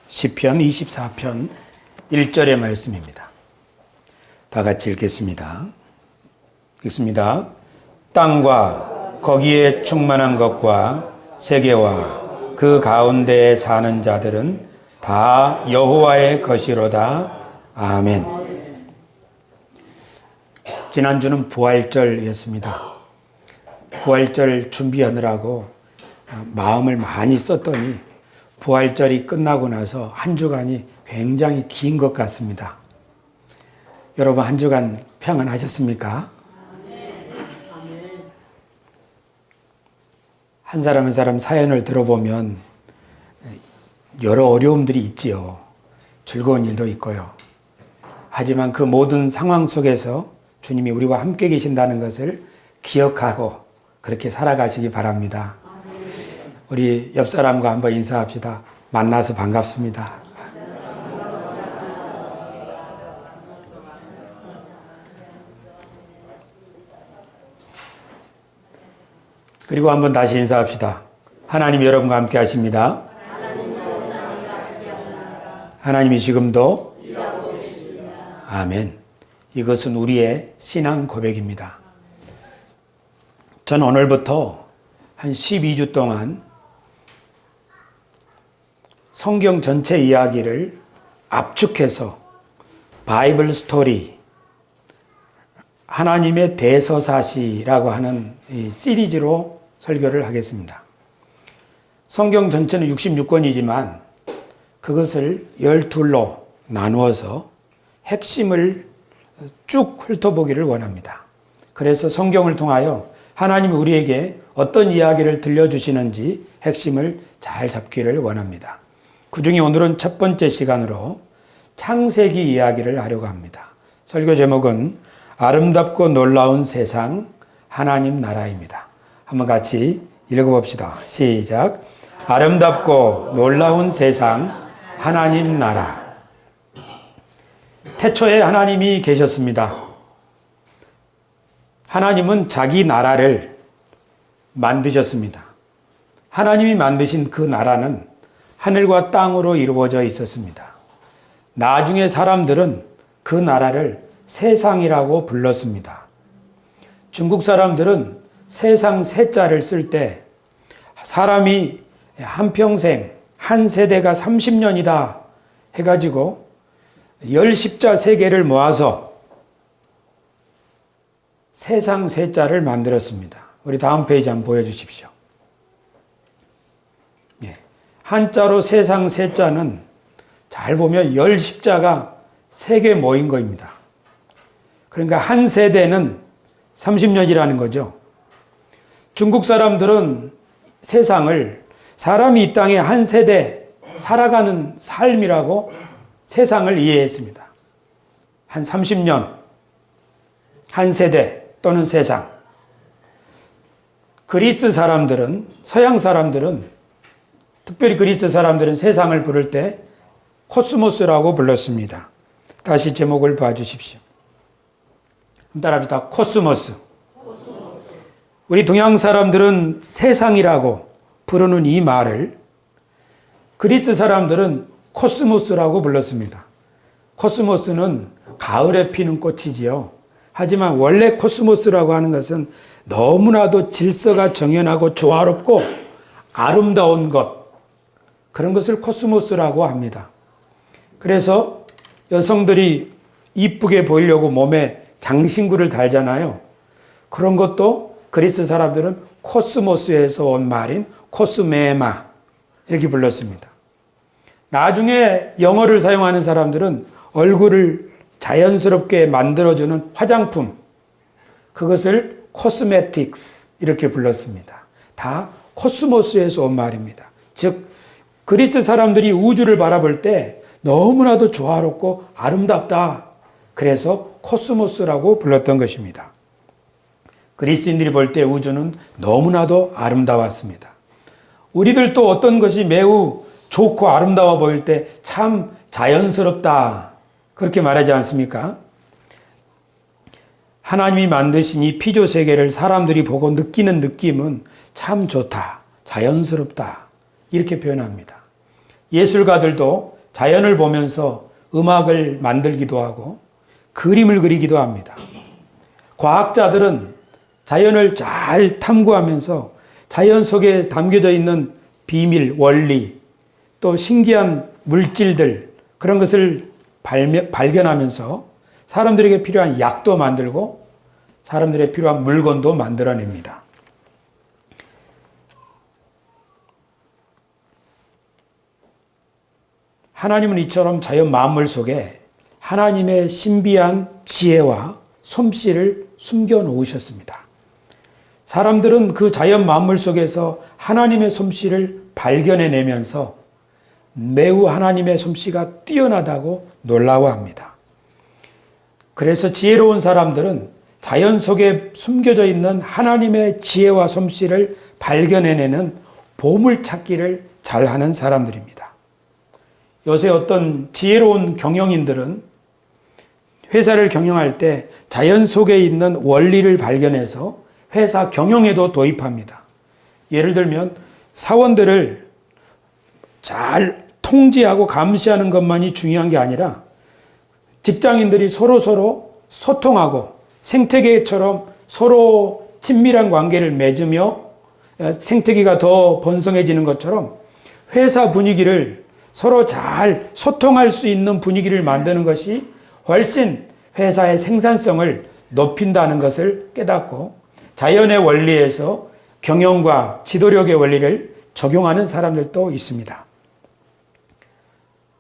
시편 24편 1절의 말씀입니다. 다 같이 읽겠습니다. 읽습니다. 땅과 거기에 충만한 것과 세계와 그 가운데에 사는 자들은 다 여호와의 것이로다. 아멘. 지난주는 부활절이었습니다. 부활절 준비하느라고 마음을 많이 썼더니 부활절이 끝나고 나서 한 주간이 굉장히 긴 것 같습니다. 여러분 한 주간 평안하셨습니까? 한 사람 한 사람 사연을 들어보면 여러 어려움들이 있지요. 즐거운 일도 있고요. 하지만 그 모든 상황 속에서 주님이 우리와 함께 계신다는 것을 기억하고 그렇게 살아가시기 바랍니다. 우리 옆 사람과 한번 인사합시다. 만나서 반갑습니다. 그리고 한번 다시 인사합시다. 하나님 여러분과 함께 하십니다. 하나님이 지금도 아멘. 이것은 우리의 신앙 고백입니다. 저는 오늘부터 한 12주 동안 성경 전체 이야기를 압축해서 바이블 스토리, 하나님의 대서사시라고 하는 이 시리즈로 설교를 하겠습니다. 성경 전체는 66권이지만 그것을 12로 나누어서 핵심을 쭉 훑어보기를 원합니다. 그래서 성경을 통하여 하나님이 우리에게 어떤 이야기를 들려주시는지 핵심을 잘 잡기를 원합니다. 그 중에 오늘은 첫 번째 시간으로 창세기 이야기를 하려고 합니다. 설교 제목은 아름답고 놀라운 세상 하나님 나라입니다. 한번 같이 읽어봅시다. 시작. 아름답고 놀라운 세상 하나님 나라. 태초에 하나님이 계셨습니다. 하나님은 자기 나라를 만드셨습니다. 하나님이 만드신 그 나라는 하늘과 땅으로 이루어져 있었습니다. 나중에 사람들은 그 나라를 세상이라고 불렀습니다. 중국 사람들은 세상 세자를 쓸 때 사람이 한평생 한 세대가 30년이다 해가지고 10십자 세계를 모아서 세상 세자를 만들었습니다. 우리 다음 페이지 한번 보여주십시오. 한자로 세상 세자는 잘 보면 10십자가 3개 모인 거입니다. 그러니까 한 세대는 30년이라는 거죠. 중국 사람들은 세상을 사람이 이 땅에 한 세대 살아가는 삶이라고 세상을 이해했습니다. 한 30년, 한 세대 또는 세상. 그리스 사람들은, 서양 사람들은 특별히 그리스 사람들은 세상을 부를 때 코스모스라고 불렀습니다. 다시 제목을 봐주십시오. 따라합시다. 코스모스. 우리 동양 사람들은 세상이라고 부르는 이 말을 그리스 사람들은 코스모스라고 불렀습니다. 코스모스는 가을에 피는 꽃이지요. 하지만 원래 코스모스라고 하는 것은 너무나도 질서가 정연하고 조화롭고 아름다운 것, 그런 것을 코스모스라고 합니다. 그래서 여성들이 이쁘게 보이려고 몸에 장신구를 달잖아요. 그런 것도 그리스 사람들은 코스모스에서 온 말인 코스메마 이렇게 불렀습니다. 나중에 영어를 사용하는 사람들은 얼굴을 자연스럽게 만들어주는 화장품, 그것을 코스메틱스 이렇게 불렀습니다. 다 코스모스에서 온 말입니다. 즉 그리스 사람들이 우주를 바라볼 때 너무나도 조화롭고 아름답다. 그래서 코스모스라고 불렀던 것입니다. 그리스인들이 볼 때 우주는 너무나도 아름다웠습니다. 우리들도 어떤 것이 매우 좋고 아름다워 보일 때 참 자연스럽다. 그렇게 말하지 않습니까? 하나님이 만드신 이 피조 세계를 사람들이 보고 느끼는 느낌은 참 좋다. 자연스럽다. 이렇게 표현합니다. 예술가들도 자연을 보면서 음악을 만들기도 하고 그림을 그리기도 합니다. 과학자들은 자연을 잘 탐구하면서 자연 속에 담겨져 있는 비밀, 원리, 또 신기한 물질들, 그런 것을 발견하면서 사람들에게 필요한 약도 만들고 사람들에게 필요한 물건도 만들어냅니다. 하나님은 이처럼 자연 만물 속에 하나님의 신비한 지혜와 솜씨를 숨겨 놓으셨습니다. 사람들은 그 자연 만물 속에서 하나님의 솜씨를 발견해내면서 매우 하나님의 솜씨가 뛰어나다고 놀라워합니다. 그래서 지혜로운 사람들은 자연 속에 숨겨져 있는 하나님의 지혜와 솜씨를 발견해내는 보물찾기를 잘하는 사람들입니다. 요새 어떤 지혜로운 경영인들은 회사를 경영할 때 자연 속에 있는 원리를 발견해서 회사 경영에도 도입합니다. 예를 들면 사원들을 잘 통제하고 감시하는 것만이 중요한 게 아니라 직장인들이 서로 소통하고 생태계처럼 서로 친밀한 관계를 맺으며 생태계가 더 번성해지는 것처럼 회사 분위기를 서로 잘 소통할 수 있는 분위기를 만드는 것이 훨씬 회사의 생산성을 높인다는 것을 깨닫고 자연의 원리에서 경영과 지도력의 원리를 적용하는 사람들도 있습니다.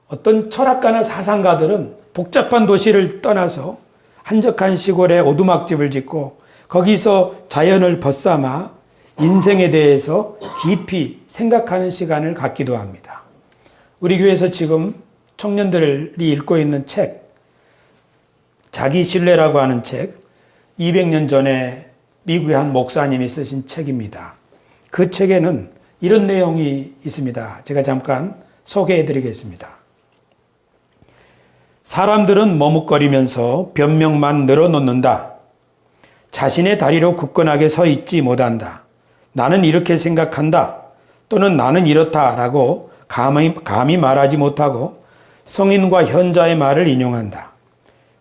어떤 철학가나 사상가들은 복잡한 도시를 떠나서 한적한 시골에 오두막집을 짓고 거기서 자연을 벗삼아 인생에 대해서 깊이 생각하는 시간을 갖기도 합니다. 우리 교회에서 지금 청년들이 읽고 있는 책, 자기 신뢰라고 하는 책, 200년 전에 미국의 한 목사님이 쓰신 책입니다. 그 책에는 이런 내용이 있습니다. 제가 잠깐 소개해 드리겠습니다. 사람들은 머뭇거리면서 변명만 늘어놓는다. 자신의 다리로 굳건하게 서 있지 못한다. 나는 이렇게 생각한다. 또는 나는 이렇다라고 감히 말하지 못하고 성인과 현자의 말을 인용한다.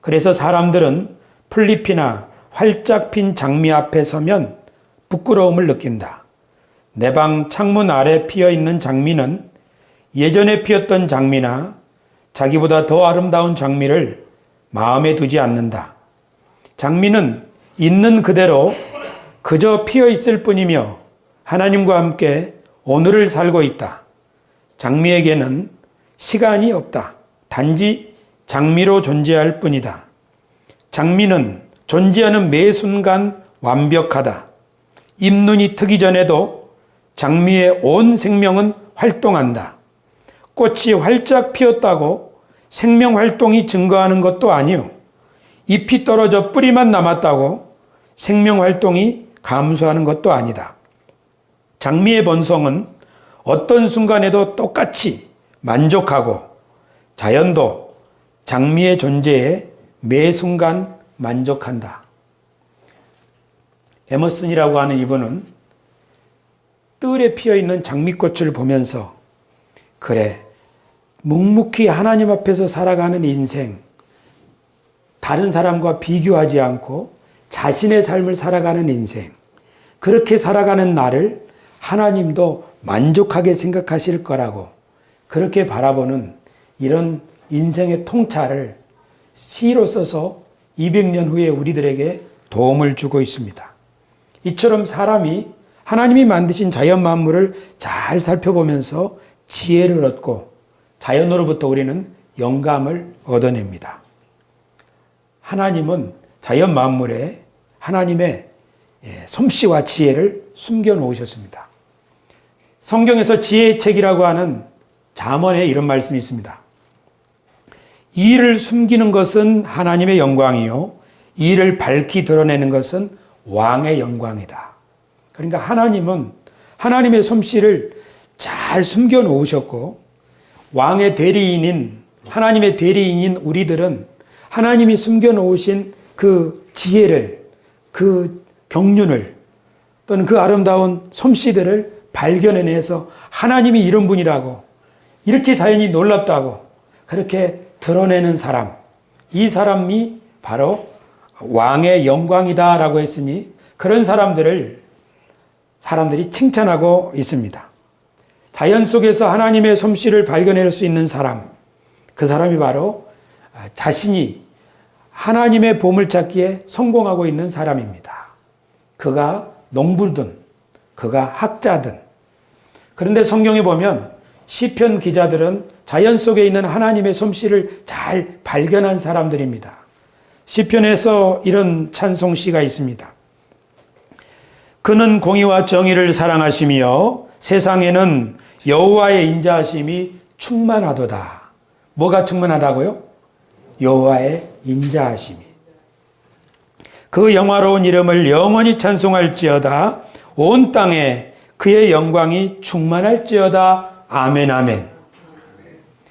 그래서 사람들은 풀잎이나 활짝 핀 장미 앞에 서면 부끄러움을 느낀다. 내 방 창문 아래 피어있는 장미는 예전에 피었던 장미나 자기보다 더 아름다운 장미를 마음에 두지 않는다. 장미는 있는 그대로 그저 피어있을 뿐이며 하나님과 함께 오늘을 살고 있다. 장미에게는 시간이 없다. 단지 장미로 존재할 뿐이다. 장미는 존재하는 매 순간 완벽하다. 잎눈이 트기 전에도 장미의 온 생명은 활동한다. 꽃이 활짝 피었다고 생명 활동이 증가하는 것도 아니요. 잎이 떨어져 뿌리만 남았다고 생명 활동이 감소하는 것도 아니다. 장미의 본성은 어떤 순간에도 똑같이 만족하고 자연도 장미의 존재에 매 순간 만족한다. 에머슨이라고 하는 이분은 뜰에 피어있는 장미꽃을 보면서 그래, 묵묵히 하나님 앞에서 살아가는 인생, 다른 사람과 비교하지 않고 자신의 삶을 살아가는 인생, 그렇게 살아가는 나를 하나님도 만족하게 생각하실 거라고 그렇게 바라보는 이런 인생의 통찰을 시로 써서 200년 후에 우리들에게 도움을 주고 있습니다. 이처럼 사람이 하나님이 만드신 자연 만물을 잘 살펴보면서 지혜를 얻고 자연으로부터 우리는 영감을 얻어냅니다. 하나님은 자연 만물에 하나님의 솜씨와 지혜를 숨겨 놓으셨습니다. 성경에서 지혜의 책이라고 하는 잠언에 이런 말씀이 있습니다. 이를 숨기는 것은 하나님의 영광이요 이를 밝히 드러내는 것은 왕의 영광이다. 그러니까 하나님은 하나님의 솜씨를 잘 숨겨 놓으셨고 왕의 대리인인 하나님의 대리인인 우리들은 하나님이 숨겨 놓으신 그 지혜를, 그 경륜을 또는 그 아름다운 솜씨들을 발견해내서 하나님이 이런 분이라고, 이렇게 자연이 놀랍다고, 그렇게 드러내는 사람, 이 사람이 바로 왕의 영광이다라고 했으니 그런 사람들이 칭찬하고 있습니다. 자연 속에서 하나님의 솜씨를 발견할 수 있는 사람, 그 사람이 바로 자신이 하나님의 보물찾기에 성공하고 있는 사람입니다. 그가 농부든 그가 학자든. 그런데 성경에 보면 시편 기자들은 자연 속에 있는 하나님의 솜씨를 잘 발견한 사람들입니다. 시편에서 이런 찬송시가 있습니다. 그는 공의와 정의를 사랑하시며 세상에는 여호와의 인자하심이 충만하도다. 뭐가 충만하다고요? 여호와의 인자하심이. 그 영화로운 이름을 영원히 찬송할지어다. 온 땅에 그의 영광이 충만할지어다. 아멘 아멘.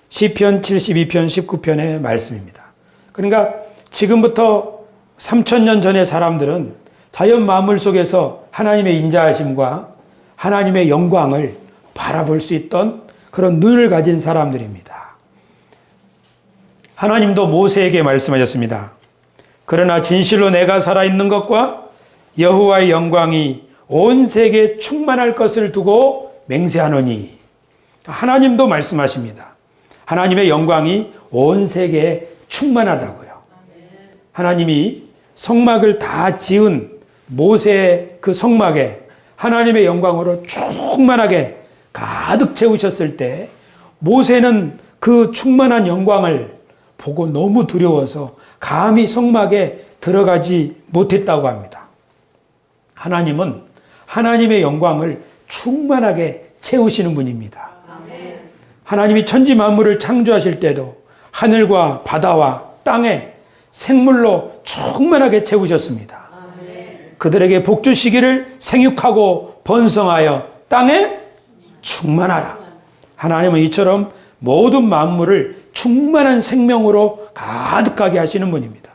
시편 72편 19편의 말씀입니다. 그러니까 지금부터 3000년 전의 사람들은 자연 만물 속에서 하나님의 인자하심과 하나님의 영광을 바라볼 수 있던 그런 눈을 가진 사람들입니다. 하나님도 모세에게 말씀하셨습니다. 그러나 진실로 내가 살아있는 것과 여호와의 영광이 온 세계에 충만할 것을 두고 맹세하노니. 하나님도 말씀하십니다. 하나님의 영광이 온 세계에 충만하다고요. 하나님이 성막을 다 지은 모세의 그 성막에 하나님의 영광으로 충만하게 가득 채우셨을 때 모세는 그 충만한 영광을 보고 너무 두려워서 감히 성막에 들어가지 못했다고 합니다. 하나님은 하나님의 영광을 충만하게 채우시는 분입니다. 하나님이 천지 만물을 창조하실 때도 하늘과 바다와 땅에 생물로 충만하게 채우셨습니다. 그들에게 복 주시기를 생육하고 번성하여 땅에 충만하라. 하나님은 이처럼 모든 만물을 충만한 생명으로 가득하게 하시는 분입니다.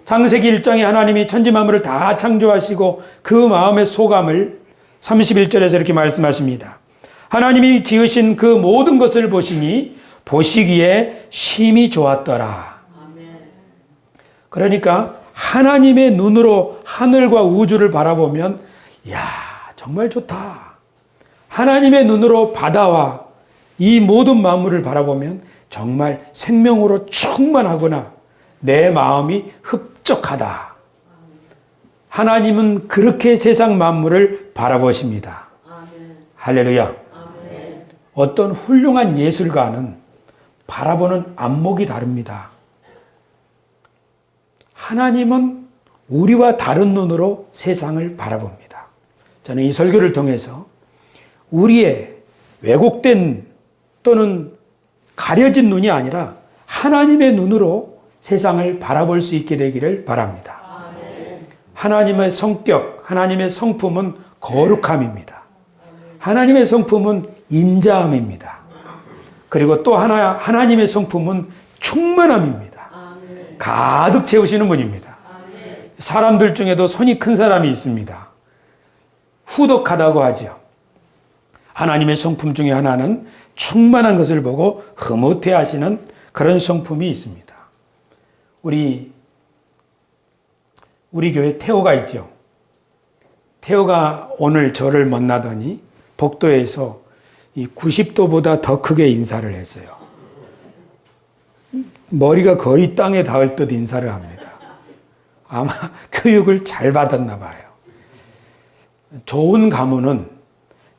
창세기 1장에 하나님이 천지 만물을 다 창조하시고 그 마음의 소감을 31절에서 이렇게 말씀하십니다. 하나님이 지으신 그 모든 것을 보시니 보시기에 심히 좋았더라. 그러니까 하나님의 눈으로 하늘과 우주를 바라보면 이야 정말 좋다. 하나님의 눈으로 바다와 이 모든 만물을 바라보면 정말 생명으로 충만하구나. 내 마음이 흡족하다. 하나님은 그렇게 세상 만물을 바라보십니다. 할렐루야. 어떤 훌륭한 예술가는 바라보는 안목이 다릅니다. 하나님은 우리와 다른 눈으로 세상을 바라봅니다. 저는 이 설교를 통해서 우리의 왜곡된 또는 가려진 눈이 아니라 하나님의 눈으로 세상을 바라볼 수 있게 되기를 바랍니다. 하나님의 성격, 하나님의 성품은 거룩함입니다. 하나님의 성품은 인자함입니다. 그리고 또 하나님의 성품은 충만함입니다. 가득 채우시는 분입니다. 사람들 중에도 손이 큰 사람이 있습니다. 후덕하다고 하죠. 하나님의 성품 중에 하나는 충만한 것을 보고 흐뭇해 하시는 그런 성품이 있습니다. 우리 교회 태호가 있죠. 태호가 오늘 저를 만나더니 복도에서 이 90도보다 더 크게 인사를 했어요. 머리가 거의 땅에 닿을 듯 인사를 합니다. 아마 교육을 잘 받았나 봐요. 좋은 가문은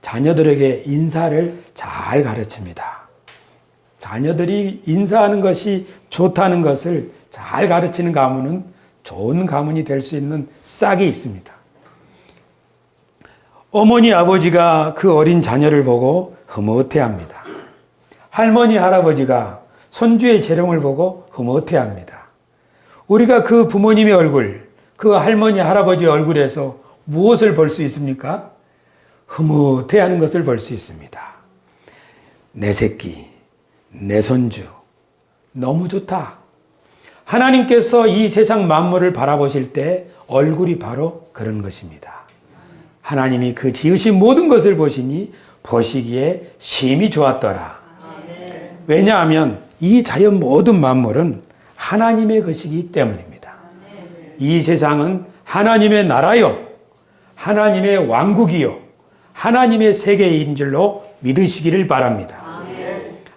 자녀들에게 인사를 잘 가르칩니다. 자녀들이 인사하는 것이 좋다는 것을 잘 가르치는 가문은 좋은 가문이 될 수 있는 싹이 있습니다. 어머니, 아버지가 그 어린 자녀를 보고 흐뭇해합니다. 할머니, 할아버지가 손주의 재롱을 보고 흐뭇해합니다. 우리가 그 부모님의 얼굴, 그 할머니, 할아버지 얼굴에서 무엇을 볼 수 있습니까? 흐뭇해하는 것을 볼 수 있습니다. 내 새끼, 내 손주, 너무 좋다. 하나님께서 이 세상 만물을 바라보실 때 얼굴이 바로 그런 것입니다. 하나님이 그 지으신 모든 것을 보시니 보시기에 심히 좋았더라. 왜냐하면 이 자연 모든 만물은 하나님의 것이기 때문입니다. 이 세상은 하나님의 나라요, 하나님의 왕국이요, 하나님의 세계인 줄로 믿으시기를 바랍니다.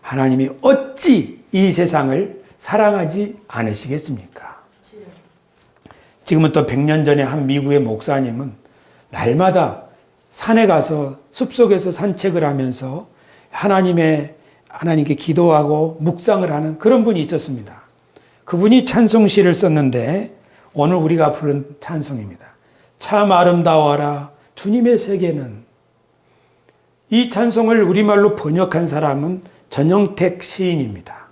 하나님이 어찌 이 세상을 사랑하지 않으시겠습니까? 지금부터 100년 전에 한 미국의 목사님은 날마다 산에 가서 숲속에서 산책을 하면서 하나님께 기도하고 묵상을 하는 그런 분이 있었습니다. 그분이 찬송시를 썼는데 오늘 우리가 부른 찬송입니다. 참 아름다워라 주님의 세계는. 이 찬송을 우리말로 번역한 사람은 전영택 시인입니다.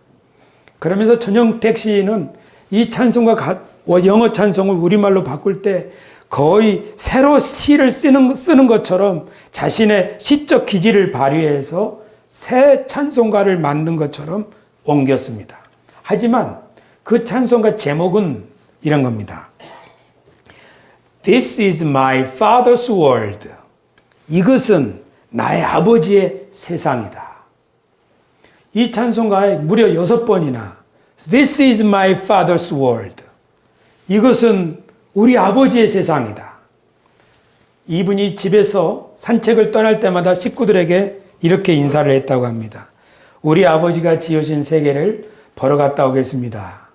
그러면서 전영택 시인은 이 찬송과 영어 찬송을 우리말로 바꿀 때 거의 새로 시를 쓰는 것처럼 자신의 시적 기질을 발휘해서 새 찬송가를 만든 것처럼 옮겼습니다. 하지만 그 찬송가 제목은 이런 겁니다. This is my father's world. 이것은 나의 아버지의 세상이다. 이 찬송가에 무려 6번이나 This is my father's world. 이것은 우리 아버지의 세상이다. 이분이 집에서 산책을 떠날 때마다 식구들에게 이렇게 인사를 했다고 합니다. 우리 아버지가 지으신 세계를 보러 갔다 오겠습니다.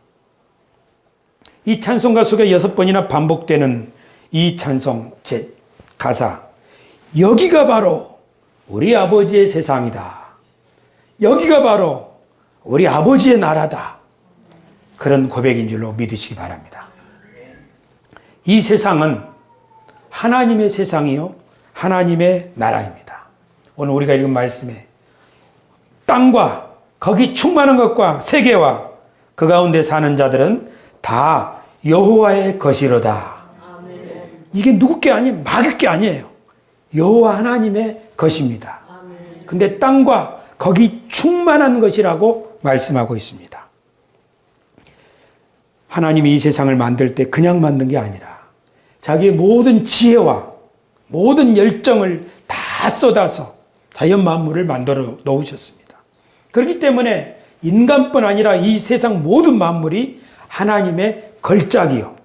이 찬송가 속에 6번이나 반복되는 이 찬송 가사, 여기가 바로 우리 아버지의 세상이다. 여기가 바로 우리 아버지의 나라다. 그런 고백인 줄로 믿으시기 바랍니다. 이 세상은 하나님의 세상이요, 하나님의 나라입니다. 오늘 우리가 읽은 말씀에 땅과 거기 충만한 것과 세계와 그 가운데 사는 자들은 다 여호와의 것이로다. 이게 누구 게 아니에요. 막을 게 아니에요. 여호와 하나님의 것입니다. 근데 땅과 거기 충만한 것이라고 말씀하고 있습니다. 하나님이 이 세상을 만들 때 그냥 만든 게 아니라 자기의 모든 지혜와 모든 열정을 다 쏟아서 자연 만물을 만들어 놓으셨습니다. 그렇기 때문에 인간뿐 아니라 이 세상 모든 만물이 하나님의 걸작이요,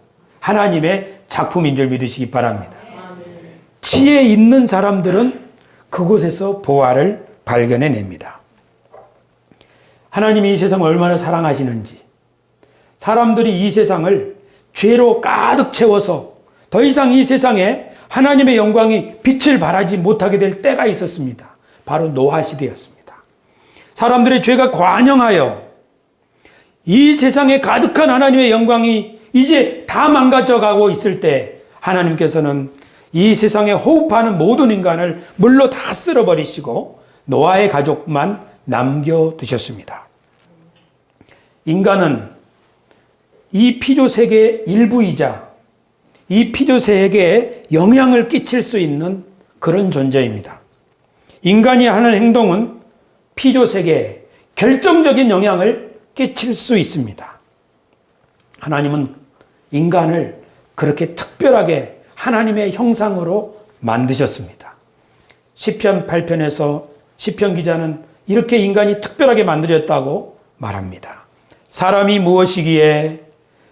하나님의 작품인 줄 믿으시기 바랍니다. 지혜 있는 사람들은 그곳에서 보화를 발견해냅니다. 하나님이 이 세상을 얼마나 사랑하시는지, 사람들이 이 세상을 죄로 가득 채워서 더 이상 이 세상에 하나님의 영광이 빛을 발하지 못하게 될 때가 있었습니다. 바로 노아 시대였습니다. 사람들의 죄가 관영하여 이 세상에 가득한 하나님의 영광이 이제 다 망가져 가고 있을 때 하나님께서는 이 세상에 호흡하는 모든 인간을 물로 다 쓸어버리시고 노아의 가족만 남겨두셨습니다. 인간은 이 피조세계의 일부이자 이 피조세계에 영향을 끼칠 수 있는 그런 존재입니다. 인간이 하는 행동은 피조세계에 결정적인 영향을 끼칠 수 있습니다. 하나님은 인간을 그렇게 특별하게 하나님의 형상으로 만드셨습니다. 시편 8편에서 시편 기자는 이렇게 인간이 특별하게 만들었다고 말합니다. 사람이 무엇이기에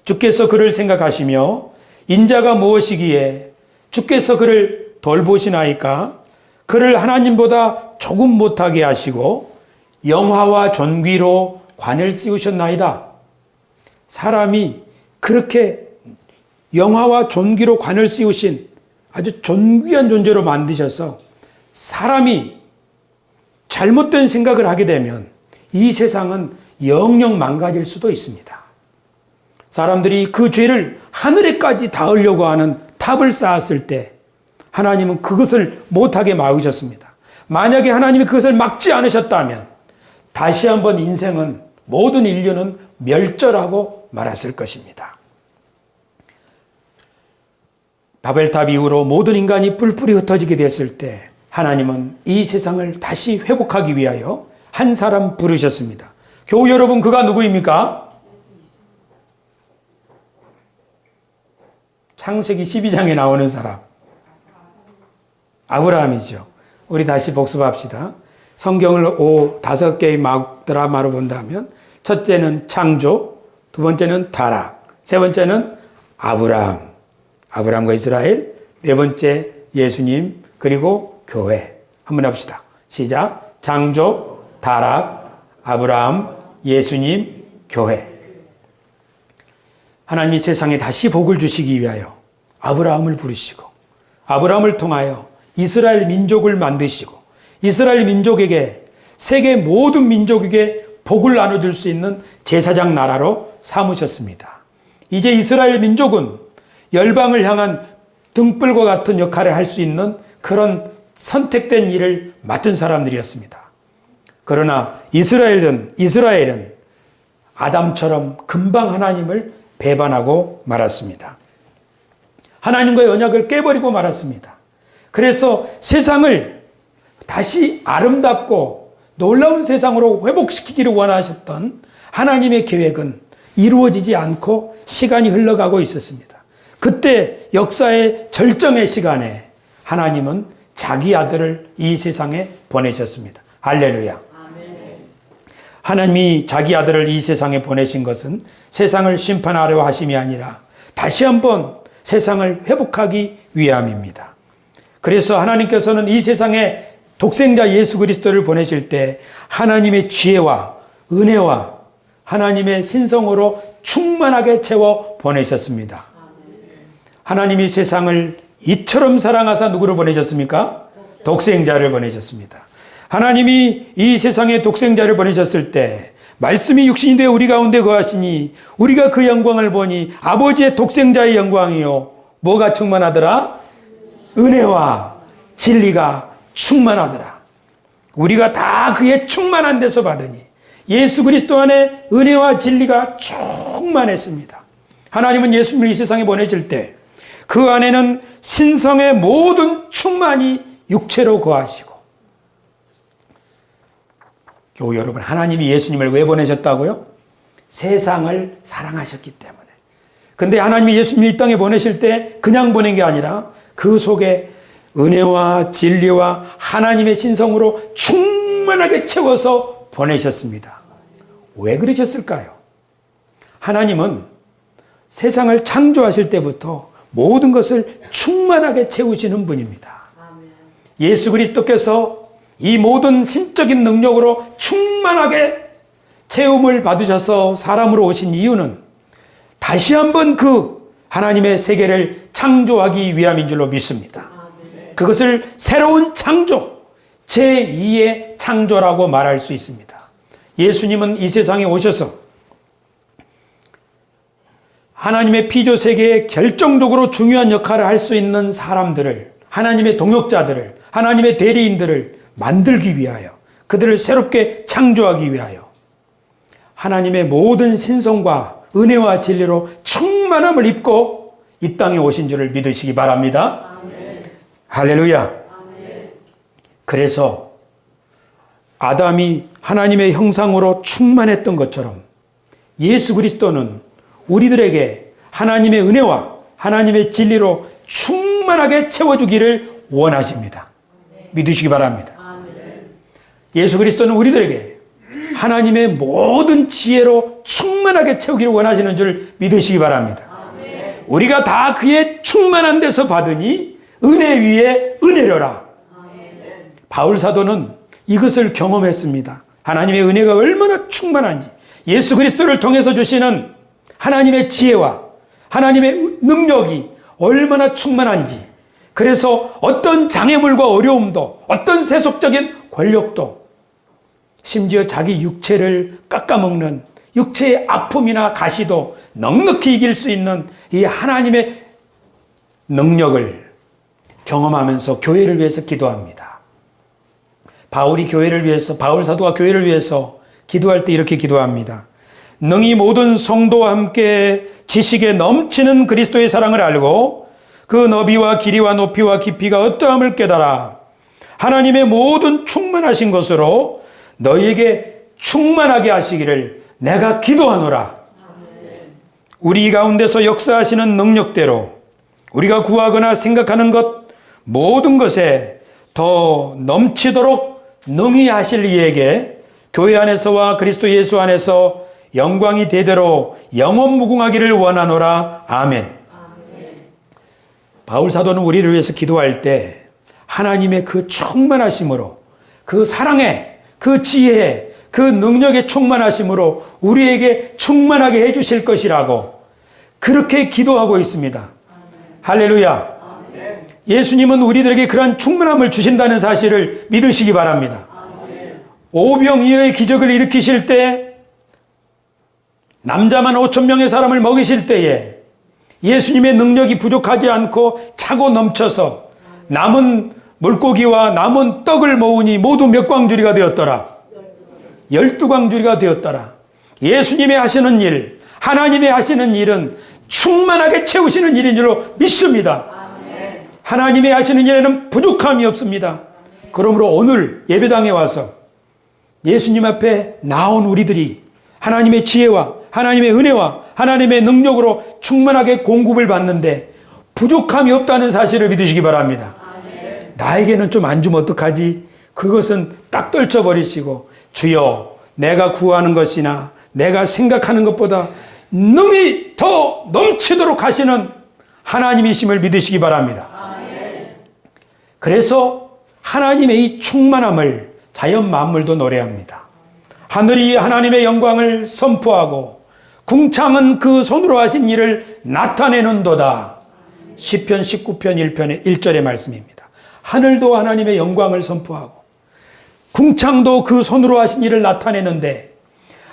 주께서 그를 생각하시며 인자가 무엇이기에 주께서 그를 돌보시나이까. 그를 하나님보다 조금 못하게 하시고 영화와 존귀로 관을 씌우셨나이다. 사람이 그렇게 영화와 존귀로 관을 씌우신 아주 존귀한 존재로 만드셔서 사람이 잘못된 생각을 하게 되면 이 세상은 영영 망가질 수도 있습니다. 사람들이 그 죄를 하늘에까지 닿으려고 하는 탑을 쌓았을 때 하나님은 그것을 못하게 막으셨습니다. 만약에 하나님이 그것을 막지 않으셨다면 다시 한번 인생은, 모든 인류는 멸절하고 말았을 것입니다. 바벨탑 이후로 모든 인간이 뿔뿔이 흩어지게 됐을 때 하나님은 이 세상을 다시 회복하기 위하여 한 사람 부르셨습니다. 교우 여러분, 그가 누구입니까? 창세기 12장에 나오는 사람, 아브라함이죠. 우리 다시 복습합시다. 성경을 5개의 드라마로 본다면 첫째는 창조, 두 번째는 타락, 세 번째는 아브라함, 아브라함과 이스라엘, 네 번째 예수님, 그리고 교회. 한번 해봅시다. 시작. 창조, 타락, 아브라함, 예수님, 교회. 하나님이 세상에 다시 복을 주시기 위하여 아브라함을 부르시고 아브라함을 통하여 이스라엘 민족을 만드시고 이스라엘 민족에게 세계 모든 민족에게 복을 나눠줄 수 있는 제사장 나라로 삼으셨습니다. 이제 이스라엘 민족은 열방을 향한 등불과 같은 역할을 할 수 있는 그런 선택된 일을 맡은 사람들이었습니다. 그러나 이스라엘은 아담처럼 금방 하나님을 배반하고 말았습니다. 하나님과의 언약을 깨버리고 말았습니다. 그래서 세상을 다시 아름답고 놀라운 세상으로 회복시키기를 원하셨던 하나님의 계획은 이루어지지 않고 시간이 흘러가고 있었습니다. 그때 역사의 절정의 시간에 하나님은 자기 아들을 이 세상에 보내셨습니다. 할렐루야. 하나님이 자기 아들을 이 세상에 보내신 것은 세상을 심판하려 하심이 아니라 다시 한번 세상을 회복하기 위함입니다. 그래서 하나님께서는 이 세상에 독생자 예수 그리스도를 보내실 때 하나님의 지혜와 은혜와 하나님의 신성으로 충만하게 채워 보내셨습니다. 하나님이 세상을 이처럼 사랑하사 누구를 보내셨습니까? 독생자를 보내셨습니다. 하나님이 이 세상에 독생자를 보내셨을 때 말씀이 육신이 되어 우리 가운데 거하시니 우리가 그 영광을 보니 아버지의 독생자의 영광이요 뭐가 충만하더라? 은혜와 진리가 충만하더라. 우리가 다 그의 충만한 데서 받으니 예수 그리스도 안에 은혜와 진리가 충만했습니다. 하나님은 예수님을 이 세상에 보내실 때 그 안에는 신성의 모든 충만이 육체로 거하시고 교우 여러분, 하나님이 예수님을 왜 보내셨다고요? 세상을 사랑하셨기 때문에. 근데 하나님이 예수님을 이 땅에 보내실 때 그냥 보낸 게 아니라 그 속에 은혜와 진리와 하나님의 신성으로 충만하게 채워서 보내셨습니다. 왜 그러셨을까요? 하나님은 세상을 창조하실 때부터 모든 것을 충만하게 채우시는 분입니다. 예수 그리스도께서 이 모든 신적인 능력으로 충만하게 채움을 받으셔서 사람으로 오신 이유는 다시 한번 그 하나님의 세계를 창조하기 위함인 줄로 믿습니다. 그것을 새로운 창조, 제2의 창조라고 말할 수 있습니다. 예수님은 이 세상에 오셔서 하나님의 피조 세계에 결정적으로 중요한 역할을 할 수 있는 사람들을, 하나님의 동역자들을, 하나님의 대리인들을 만들기 위하여, 그들을 새롭게 창조하기 위하여 하나님의 모든 신성과 은혜와 진리로 충만함을 입고 이 땅에 오신 줄을 믿으시기 바랍니다. 아멘. 할렐루야. 아멘. 그래서 아담이 하나님의 형상으로 충만했던 것처럼 예수 그리스도는 우리들에게 하나님의 은혜와 하나님의 진리로 충만하게 채워주기를 원하십니다. 믿으시기 바랍니다. 예수 그리스도는 우리들에게 하나님의 모든 지혜로 충만하게 채우기를 원하시는 줄 믿으시기 바랍니다. 우리가 다 그의 충만한 데서 받으니 은혜 위에 은혜로라. 바울 사도는 이것을 경험했습니다. 하나님의 은혜가 얼마나 충만한지, 예수 그리스도를 통해서 주시는 하나님의 지혜와 하나님의 능력이 얼마나 충만한지, 그래서 어떤 장애물과 어려움도, 어떤 세속적인 권력도, 심지어 자기 육체를 깎아먹는 육체의 아픔이나 가시도 넉넉히 이길 수 있는 이 하나님의 능력을 경험하면서 교회를 위해서 기도합니다. 바울 사도가 교회를 위해서 기도할 때 이렇게 기도합니다. 능히 모든 성도와 함께 지식에 넘치는 그리스도의 사랑을 알고 그 너비와 길이와 높이와 깊이가 어떠함을 깨달아 하나님의 모든 충만하신 것으로 너희에게 충만하게 하시기를 내가 기도하노라. 우리 가운데서 역사하시는 능력대로 우리가 구하거나 생각하는 것 모든 것에 더 넘치도록 능히 하실 이에게 교회 안에서와 그리스도 예수 안에서 영광이 대대로 영원무궁하기를 원하노라. 아멘. 바울 사도는 우리를 위해서 기도할 때 하나님의 그 충만하심으로, 그 사랑에, 그 지혜에, 그 능력의 충만하심으로 우리에게 충만하게 해주실 것이라고 그렇게 기도하고 있습니다. 할렐루야. 예수님은 우리들에게 그러한 충만함을 주신다는 사실을 믿으시기 바랍니다. 오병이어의 기적을 일으키실 때, 남자만 5,000명의 사람을 먹이실 때에 예수님의 능력이 부족하지 않고 차고 넘쳐서 남은 물고기와 남은 떡을 모으니 모두 몇 광주리가 되었더라? 12광주리가 되었더라. 예수님의 하시는 일, 하나님의 하시는 일은 충만하게 채우시는 일인 줄로 믿습니다. 하나님의 하시는 일에는 부족함이 없습니다. 그러므로 오늘 예배당에 와서 예수님 앞에 나온 우리들이 하나님의 지혜와 하나님의 은혜와 하나님의 능력으로 충만하게 공급을 받는데 부족함이 없다는 사실을 믿으시기 바랍니다. 나에게는 좀 안 주면 어떡하지? 그것은 딱 떨쳐버리시고, 주여, 내가 구하는 것이나 내가 생각하는 것보다 능히 더 넘치도록 하시는 하나님이심을 믿으시기 바랍니다. 그래서 하나님의 이 충만함을 자연 만물도 노래합니다. 하늘이 하나님의 영광을 선포하고 궁창은 그 손으로 하신 일을 나타내는도다. 시편 19편 1편의 1절의 말씀입니다. 하늘도 하나님의 영광을 선포하고 궁창도 그 손으로 하신 일을 나타내는데,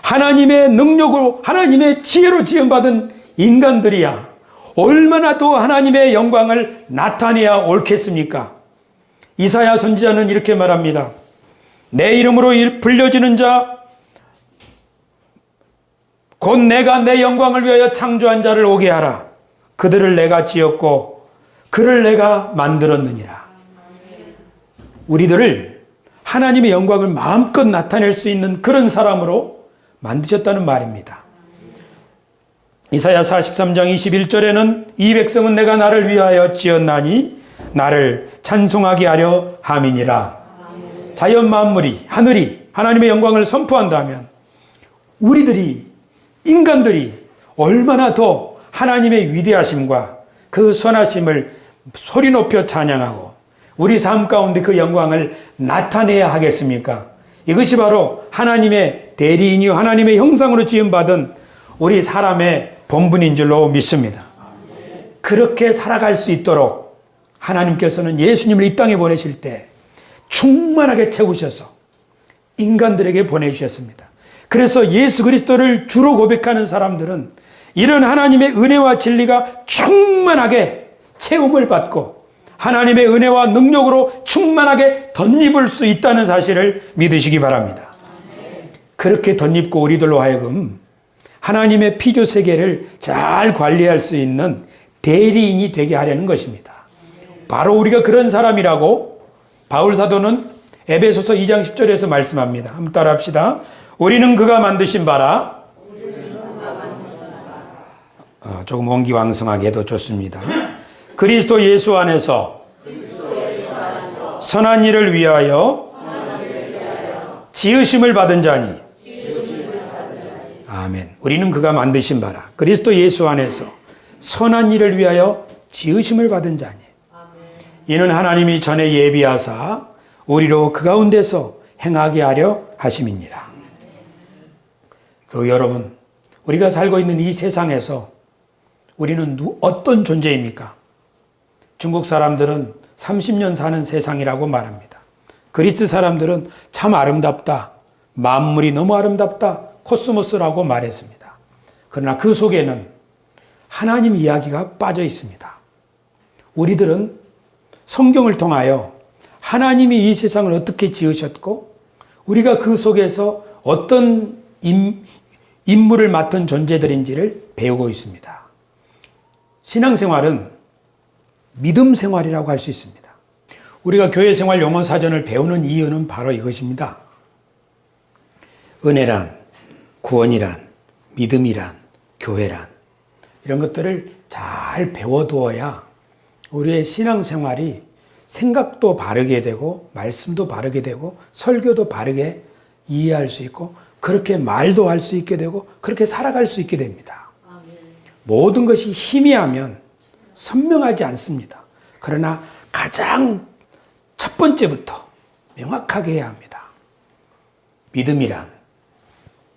하나님의 능력으로 하나님의 지혜로 지음받은 인간들이야 얼마나 더 하나님의 영광을 나타내야 옳겠습니까? 이사야 선지자는 이렇게 말합니다. 내 이름으로 불려지는 자, 곧 내가 내 영광을 위하여 창조한 자를 오게 하라. 그들을 내가 지었고 그를 내가 만들었느니라. 우리들을 하나님의 영광을 마음껏 나타낼 수 있는 그런 사람으로 만드셨다는 말입니다. 이사야 43장 21절에는 이 백성은 내가 나를 위하여 지었나니 나를 찬송하게 하려 함이니라. 자연 만물이, 하늘이 하나님의 영광을 선포한다면 우리들이, 인간들이 얼마나 더 하나님의 위대하심과 그 선하심을 소리 높여 찬양하고 우리 삶 가운데 그 영광을 나타내야 하겠습니까? 이것이 바로 하나님의 대리인이요 하나님의 형상으로 지음받은 우리 사람의 본분인 줄로 믿습니다. 그렇게 살아갈 수 있도록 하나님께서는 예수님을 이 땅에 보내실 때 충만하게 채우셔서 인간들에게 보내주셨습니다. 그래서 예수 그리스도를 주로 고백하는 사람들은 이런 하나님의 은혜와 진리가 충만하게 체험을 받고 하나님의 은혜와 능력으로 충만하게 덧입을 수 있다는 사실을 믿으시기 바랍니다. 그렇게 덧입고 우리들로 하여금 하나님의 피조 세계를 잘 관리할 수 있는 대리인이 되게 하려는 것입니다. 바로 우리가 그런 사람이라고 바울 사도는 에베소서 2장 10절에서 말씀합니다. 한번 따라 합시다. 우리는 그가 만드신 바라. 조금 원기왕성하게 해도 좋습니다. 그리스도 예수 안에서 선한 일을 위하여 지으심을 받은 자니. 아멘. 우리는 그가 만드신 바라. 그리스도 예수 안에서 선한 일을 위하여 지으심을 받은 자니. 이는 하나님이 전에 예비하사 우리로 그 가운데서 행하게 하려 하심이니라. 여러분, 우리가 살고 있는 이 세상에서 우리는 어떤 존재입니까? 중국 사람들은 30년 사는 세상이라고 말합니다. 그리스 사람들은 참 아름답다, 만물이 너무 아름답다, 코스모스라고 말했습니다. 그러나 그 속에는 하나님 이야기가 빠져 있습니다. 우리들은 성경을 통하여 하나님이 이 세상을 어떻게 지으셨고 우리가 그 속에서 어떤 임무를 맡은 존재들인지를 배우고 있습니다. 신앙생활은 믿음 생활이라고 할 수 있습니다. 우리가 교회생활 용어사전을 배우는 이유는 바로 이것입니다. 은혜란, 구원이란, 믿음이란, 교회란 이런 것들을 잘 배워두어야 우리의 신앙생활이 생각도 바르게 되고 말씀도 바르게 되고 설교도 바르게 이해할 수 있고 그렇게 말도 할 수 있게 되고 그렇게 살아갈 수 있게 됩니다. 모든 것이 희미하면 선명하지 않습니다. 그러나 가장 첫 번째부터 명확하게 해야 합니다. 믿음이란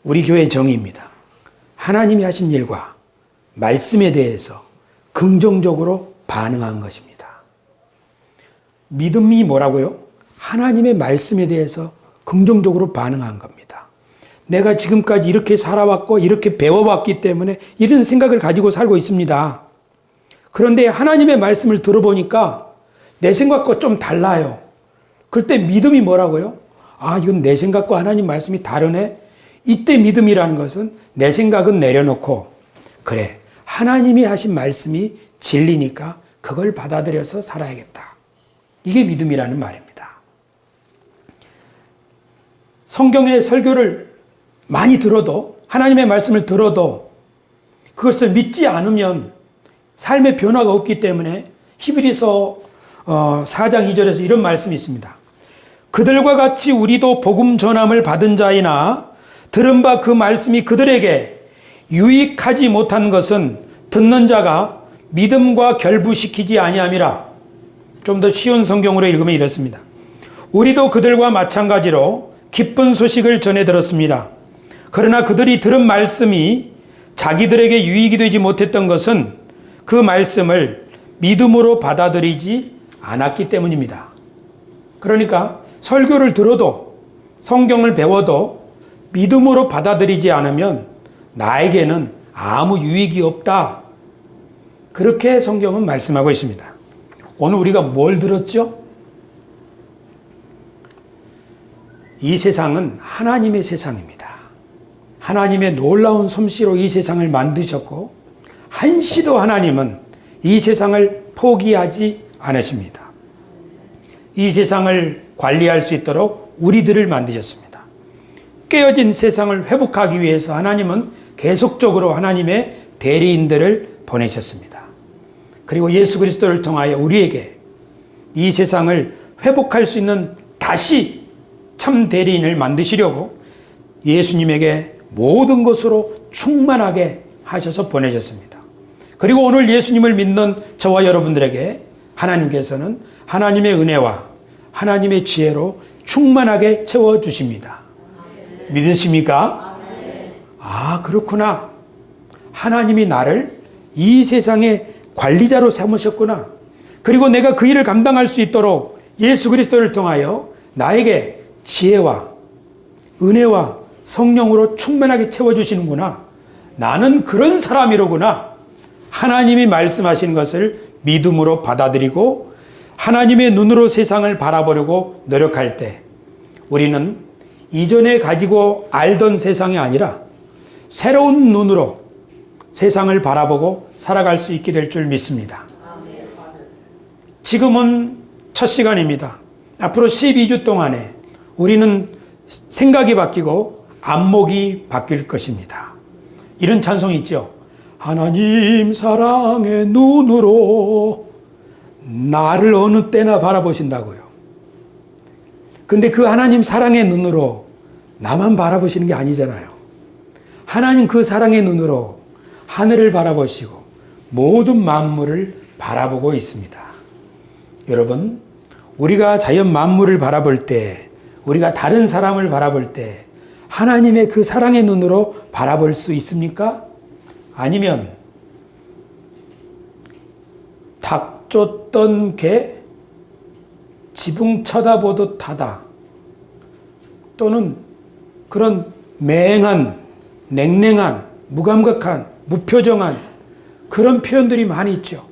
우리 교회의 정의입니다. 하나님이 하신 일과 말씀에 대해서 긍정적으로 반응한 것입니다. 믿음이 뭐라고요? 하나님의 말씀에 대해서 긍정적으로 반응한 겁니다. 내가 지금까지 이렇게 살아왔고 이렇게 배워왔기 때문에 이런 생각을 가지고 살고 있습니다. 그런데 하나님의 말씀을 들어보니까 내 생각과 좀 달라요. 그때 믿음이 뭐라고요? 아, 이건 내 생각과 하나님 말씀이 다르네? 이때 믿음이라는 것은 내 생각은 내려놓고 그래, 하나님이 하신 말씀이 진리니까 그걸 받아들여서 살아야겠다. 이게 믿음이라는 말입니다. 성경의 설교를 많이 들어도 하나님의 말씀을 들어도 그것을 믿지 않으면 삶의 변화가 없기 때문에 히브리서 4장 2절에서 이런 말씀이 있습니다. 그들과 같이 우리도 복음 전함을 받은 자이나 들은 바 그 말씀이 그들에게 유익하지 못한 것은 듣는 자가 믿음과 결부시키지 아니함이라. 좀 더 쉬운 성경으로 읽으면 이렇습니다. 우리도 그들과 마찬가지로 기쁜 소식을 전해 들었습니다. 그러나 그들이 들은 말씀이 자기들에게 유익이 되지 못했던 것은 그 말씀을 믿음으로 받아들이지 않았기 때문입니다. 그러니까 설교를 들어도 성경을 배워도 믿음으로 받아들이지 않으면 나에게는 아무 유익이 없다. 그렇게 성경은 말씀하고 있습니다. 오늘 우리가 뭘 들었죠? 이 세상은 하나님의 세상입니다. 하나님의 놀라운 솜씨로 이 세상을 만드셨고 한시도 하나님은 이 세상을 포기하지 않으십니다. 이 세상을 관리할 수 있도록 우리들을 만드셨습니다. 깨어진 세상을 회복하기 위해서 하나님은 계속적으로 하나님의 대리인들을 보내셨습니다. 그리고 예수 그리스도를 통하여 우리에게 이 세상을 회복할 수 있는 다시 참 대리인을 만드시려고 예수님에게 모든 것으로 충만하게 하셔서 보내셨습니다. 그리고 오늘 예수님을 믿는 저와 여러분들에게 하나님께서는 하나님의 은혜와 하나님의 지혜로 충만하게 채워주십니다. 믿으십니까? 아, 그렇구나. 하나님이 나를 이 세상의 관리자로 삼으셨구나. 그리고 내가 그 일을 감당할 수 있도록 예수 그리스도를 통하여 나에게 지혜와 은혜와 성령으로 충만하게 채워주시는구나. 나는 그런 사람이로구나. 하나님이 말씀하신 것을 믿음으로 받아들이고 하나님의 눈으로 세상을 바라보려고 노력할 때 우리는 이전에 가지고 알던 세상이 아니라 새로운 눈으로 세상을 바라보고 살아갈 수 있게 될 줄 믿습니다. 지금은 첫 시간입니다. 앞으로 12주 동안에 우리는 생각이 바뀌고 안목이 바뀔 것입니다. 이런 찬송이 있죠. 하나님 사랑의 눈으로 나를 어느 때나 바라보신다고요. 근데 그 하나님 사랑의 눈으로 나만 바라보시는 게 아니잖아요. 하나님 그 사랑의 눈으로 하늘을 바라보시고 모든 만물을 바라보고 있습니다. 여러분, 우리가 자연 만물을 바라볼 때, 우리가 다른 사람을 바라볼 때 하나님의 그 사랑의 눈으로 바라볼 수 있습니까? 아니면 닭 쫓던 개 지붕 쳐다보듯 하다. 또는 그런 맹한, 냉랭한, 무감각한, 무표정한 그런 표현들이 많이 있죠.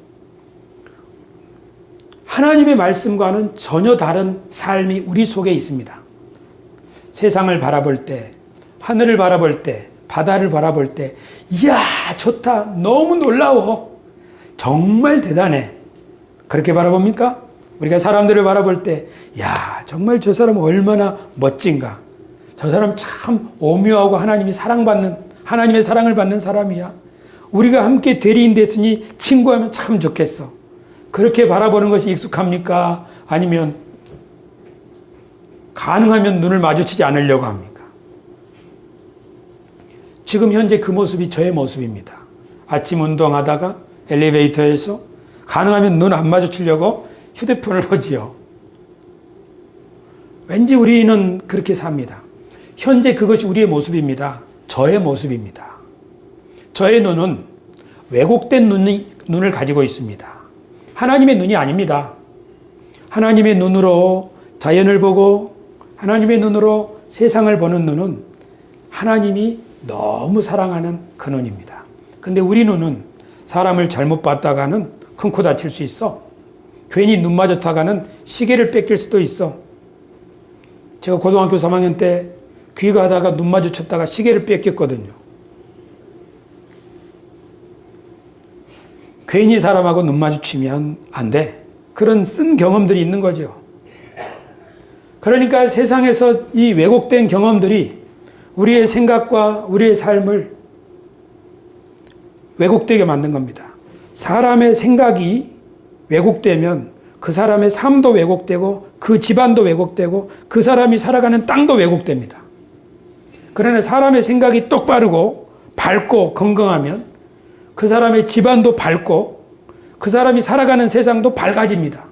하나님의 말씀과는 전혀 다른 삶이 우리 속에 있습니다. 세상을 바라볼 때, 하늘을 바라볼 때, 바다를 바라볼 때, 이야, 좋다. 너무 놀라워. 정말 대단해. 그렇게 바라봅니까? 우리가 사람들을 바라볼 때, 야, 정말 저 사람 얼마나 멋진가. 저 사람 참 오묘하고 하나님의 사랑을 받는 사람이야. 우리가 함께 대리인 됐으니 친구하면 참 좋겠어. 그렇게 바라보는 것이 익숙합니까? 아니면 가능하면 눈을 마주치지 않으려고 합니까? 지금 현재 그 모습이 저의 모습입니다. 아침 운동하다가 엘리베이터에서 가능하면 눈 안 마주치려고 휴대폰을 보지요. 왠지 우리는 그렇게 삽니다. 현재 그것이 우리의 모습입니다. 저의 모습입니다. 저의 눈은 왜곡된 눈을 가지고 있습니다. 하나님의 눈이 아닙니다. 하나님의 눈으로 자연을 보고 하나님의 눈으로 세상을 보는 눈은 하나님이 너무 사랑하는 그 눈입니다. 근데 우리 눈은 사람을 잘못 봤다가는 큰 코 다칠 수 있어. 괜히 눈 마주다가는 시계를 뺏길 수도 있어. 제가 고등학교 3학년 때 귀가하다가 눈 마주쳤다가 시계를 뺏겼거든요. 괜히 사람하고 눈 마주치면 안 돼. 그런 쓴 경험들이 있는 거죠. 그러니까 세상에서 이 왜곡된 경험들이 우리의 생각과 우리의 삶을 왜곡되게 만든 겁니다. 사람의 생각이 왜곡되면 그 사람의 삶도 왜곡되고 그 집안도 왜곡되고 그 사람이 살아가는 땅도 왜곡됩니다. 그러나 사람의 생각이 똑바르고 밝고 건강하면 그 사람의 집안도 밝고 그 사람이 살아가는 세상도 밝아집니다.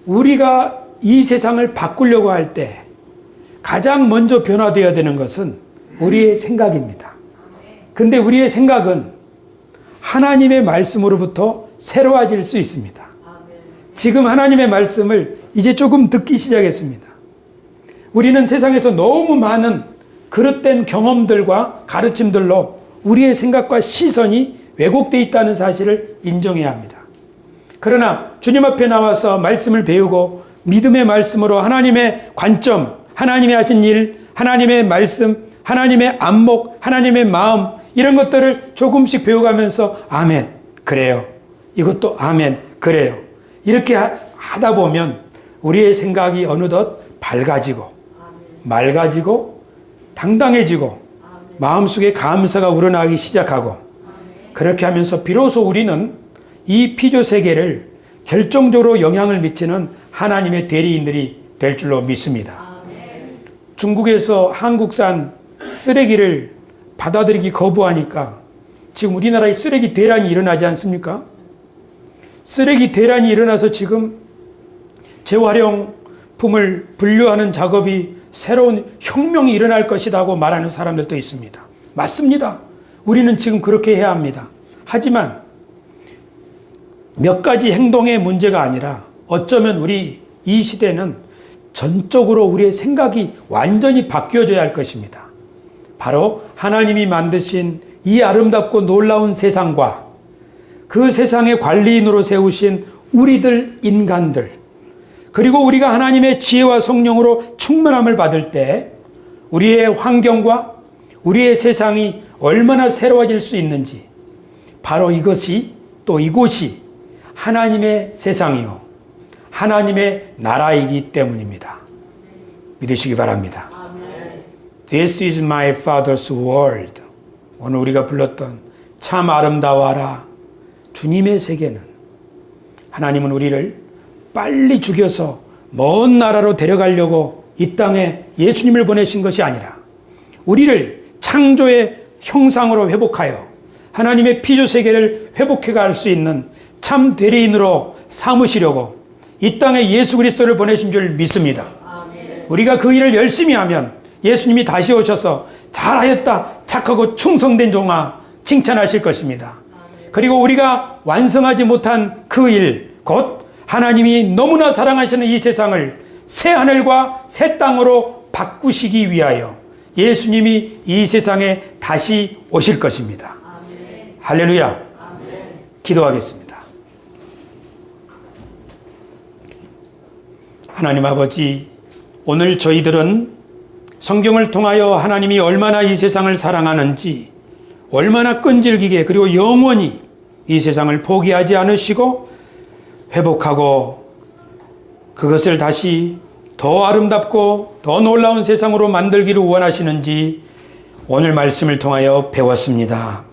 우리가 이 세상을 바꾸려고 할 때 가장 먼저 변화되어야 되는 것은 우리의 생각입니다. 근데 우리의 생각은 하나님의 말씀으로부터 새로워질 수 있습니다. 지금 하나님의 말씀을 이제 조금 듣기 시작했습니다. 우리는 세상에서 너무 많은 그릇된 경험들과 가르침들로 우리의 생각과 시선이 왜곡되어 있다는 사실을 인정해야 합니다. 그러나 주님 앞에 나와서 말씀을 배우고 믿음의 말씀으로 하나님의 관점, 하나님이 하신 일, 하나님의 말씀, 하나님의 안목, 하나님의 마음 이런 것들을 조금씩 배워가면서 아멘, 그래요. 이것도 아멘, 그래요. 이렇게 하다 보면 우리의 생각이 어느덧 밝아지고 맑아지고 당당해지고 마음속에 감사가 우러나기 시작하고 그렇게 하면서 비로소 우리는 이 피조 세계를 결정적으로 영향을 미치는 하나님의 대리인들이 될 줄로 믿습니다. 중국에서 한국산 쓰레기를 받아들이기 거부하니까 지금 우리나라에 쓰레기 대란이 일어나지 않습니까? 쓰레기 대란이 일어나서 지금 재활용품을 분류하는 작업이 새로운 혁명이 일어날 것이라고 말하는 사람들도 있습니다. 맞습니다. 우리는 지금 그렇게 해야 합니다. 하지만 몇 가지 행동의 문제가 아니라 어쩌면 우리 이 시대는 전적으로 우리의 생각이 완전히 바뀌어져야 할 것입니다. 바로 하나님이 만드신 이 아름답고 놀라운 세상과 그 세상의 관리인으로 세우신 우리들 인간들 그리고 우리가 하나님의 지혜와 성령으로 충만함을 받을 때 우리의 환경과 우리의 세상이 얼마나 새로워질 수 있는지 바로 이것이 또 이곳이 하나님의 세상이요 하나님의 나라이기 때문입니다. 믿으시기 바랍니다. This is my Father's world. 오늘 우리가 불렀던 참 아름다워라 주님의 세계는 하나님은 우리를 빨리 죽여서 먼 나라로 데려가려고 이 땅에 예수님을 보내신 것이 아니라 우리를 창조의 형상으로 회복하여 하나님의 피조 세계를 회복해 갈 수 있는 참 대리인으로 삼으시려고 이 땅에 예수 그리스도를 보내신 줄 믿습니다. 우리가 그 일을 열심히 하면 예수님이 다시 오셔서 잘하였다 착하고 충성된 종아 칭찬하실 것입니다. 그리고 우리가 완성하지 못한 그 일, 곧 하나님이 너무나 사랑하시는 이 세상을 새 하늘과 새 땅으로 바꾸시기 위하여 예수님이 이 세상에 다시 오실 것입니다. 할렐루야. 기도하겠습니다. 하나님 아버지, 오늘 저희들은 성경을 통하여 하나님이 얼마나 이 세상을 사랑하는지, 얼마나 끈질기게 그리고 영원히 이 세상을 포기하지 않으시고 회복하고 그것을 다시 더 아름답고 더 놀라운 세상으로 만들기를 원하시는지 오늘 말씀을 통하여 배웠습니다.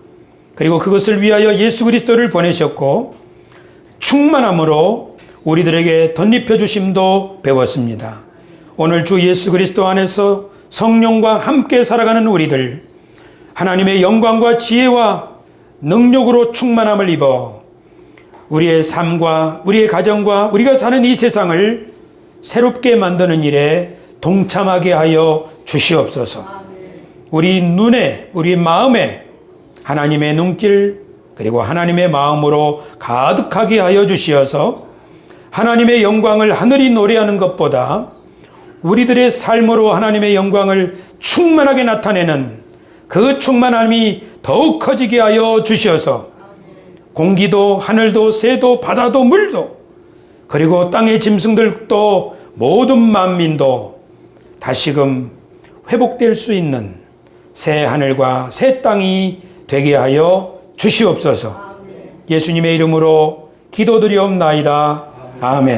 그리고 그것을 위하여 예수 그리스도를 보내셨고 충만함으로 우리들에게 덧입혀 주심도 배웠습니다. 오늘 주 예수 그리스도 안에서 성령과 함께 살아가는 우리들, 하나님의 영광과 지혜와 능력으로 충만함을 입어 우리의 삶과 우리의 가정과 우리가 사는 이 세상을 새롭게 만드는 일에 동참하게 하여 주시옵소서. 우리 눈에, 우리 마음에 하나님의 눈길 그리고 하나님의 마음으로 가득하게 하여 주시어서 하나님의 영광을 하늘이 노래하는 것보다 우리들의 삶으로 하나님의 영광을 충만하게 나타내는 그 충만함이 더욱 커지게 하여 주시어서 공기도 하늘도 새도 바다도 물도 그리고 땅의 짐승들도 모든 만민도 다시금 회복될 수 있는 새 하늘과 새 땅이 되게 하여 주시옵소서. 예수님의 이름으로 기도드리옵나이다. 아멘.